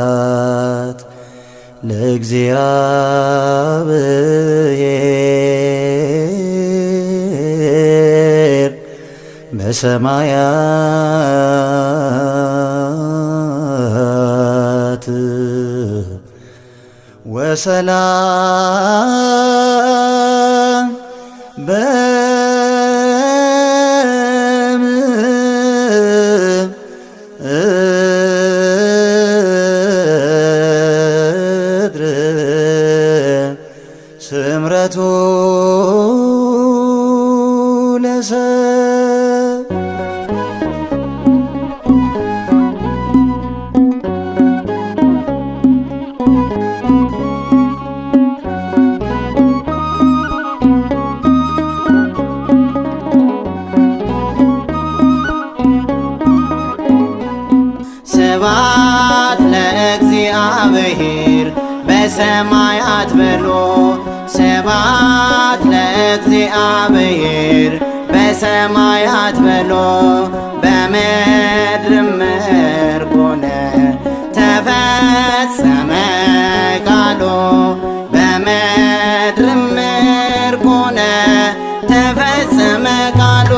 ስብሐት ለእግዚአብሔር በሰማያት ወሰላም በምድር ስምረቱ ለሰብ ስብሐት ለእግዚአብሔር በሰማያት በሎ ስብሐት ለእግዚአብሔር በሰማያት በሎ በምድርም ምርኮነ ተፈጸመ ቃሉ በምድርም ምርኮነ ተፈጸመ ቃሉ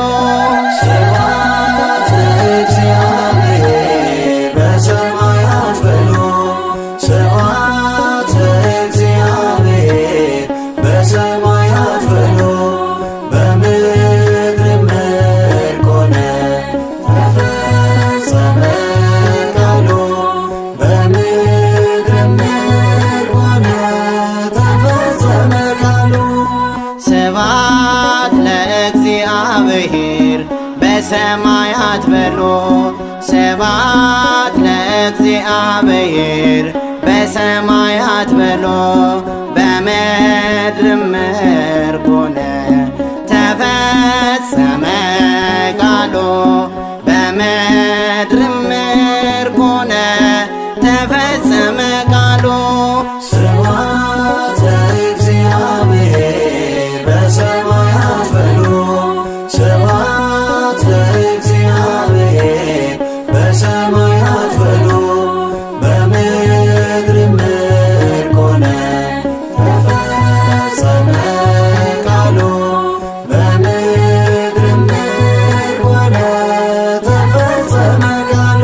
ስብሐት ለእግዚአብሔር በሰማያት በሎ ስብሐት ለእግዚአብሔር በሰማያት በሎ በምድርም ምርኮነ ተፈጸመ ቃሉ በምድርም ምርኮነ ተፈጸመ ቃሉ ስብሐት ለእግዚአብሔር በሰማያት በሎ ስብሐት ለእግዚአብሔር በሰማያት በሎ በምድርም ምርኮነ ተፈጸመ ቃሉ በምድርም ምርኮነ ተፈጸመ ቃሉ ስብሐት ለእግዚአብሔር በሰማያት በሎ ስብሐት ለእግዚአብሔር በሰማያት በሎ በምድርም ምርኮነ ተፈጸመ ቃሉ በምድርም ምርኮነ ተፈጸመ ቃሉ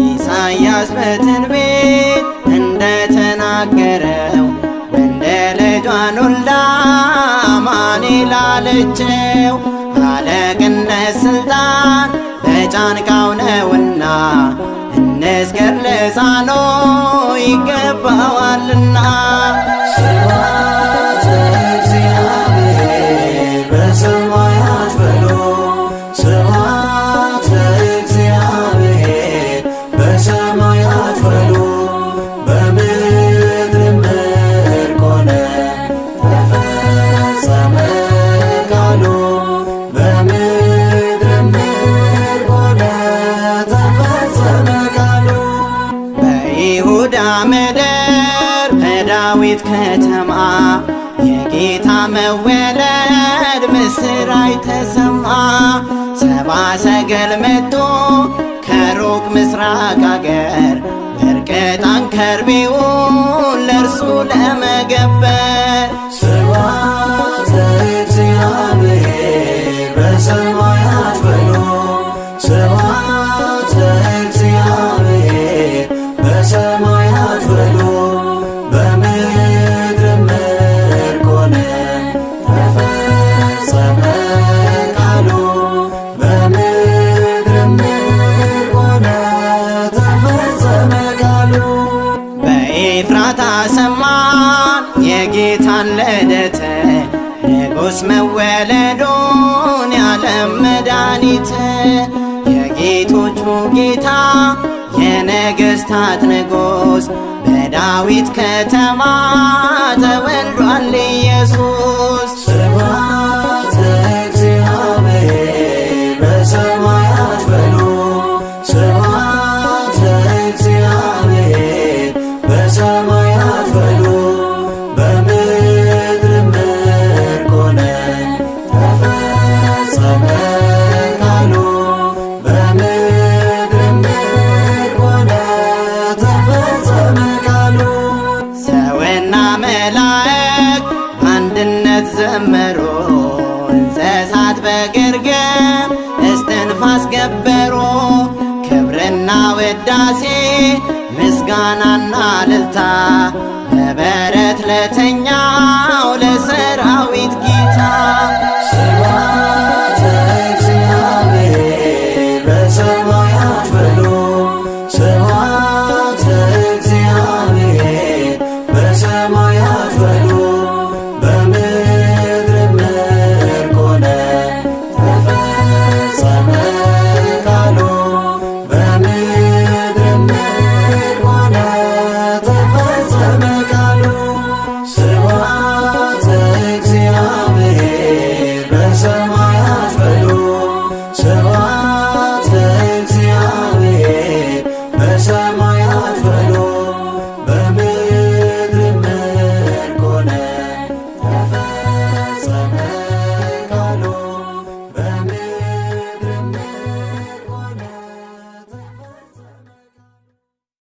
ኢሳይያስ በትንቢት እንደተናገረው እንደ ልጇን ወልዳ አማኑኤል አለችው። አለቅነት ስልጣን በጫንቃው ነውና እንስገድ ለሕፃኑ ይገባዋልና። ስብሐት ለእግዚአብሔር በሰማያት በሎ ስብሐት ለእግዚአብሔር በሰማያት በሎ በምድርም ምርኮነ ተፈጸመ ቃሉ በምድርም ምርኮነ ተፈጸመ ቃሉ በይሁዳ ምድር በዳዊት ከተማ የጌታ መወለድ ምስራች ተሰማ። ሰብአ ሰገል መጥቶ ከሩቅ ምስራቅ አገር ወርቅ ዕጣን ከርቤውን ለእርሱ ለመገበር ስብሐት ለእግዚአብሔር በሰማያት በሎ ስብሐት ለእግዚአብሔር በሰማያት በሎ በምድርም ምርኮነ ተፈጸመ ቃሉ በምድርም ምርኮነ ተፈጸመ ቃሉ በኤፍራታ ሰማን የጌታን ልደት ንጉሥ መወለዱን ያለም መድኃኒት የጌቶቹ ጌታ የነገሥታት ንጉሥ በዳዊት ከተማ ተወልዷል ኢየሱስ። ስብሐት ለእግዚአብሔር በሰማያት በሎ ስብሐት ለእግዚአብሔር በሰማያት በሎ በምድርም ምርኮነ ተፈ እንስሳት በግርግም እስትንፋስ ገበሮ ክብርና ውዳሴ ምስጋናና እልልታ በበረት ለተኛው ለሰራዊት ጌታ ስብሐት ለእግዚአብሔር በሰማያት በሉ ስብሐት ለእግዚአብሔር በሰማያት በሉ በምድርም እርቅ ሆነ ተፈጸመ ቃሉ በምድርም እርቅ ሆነ ተፈጸመ ቃሉ ስብሐት ለእግዚአብሔር በሰማያት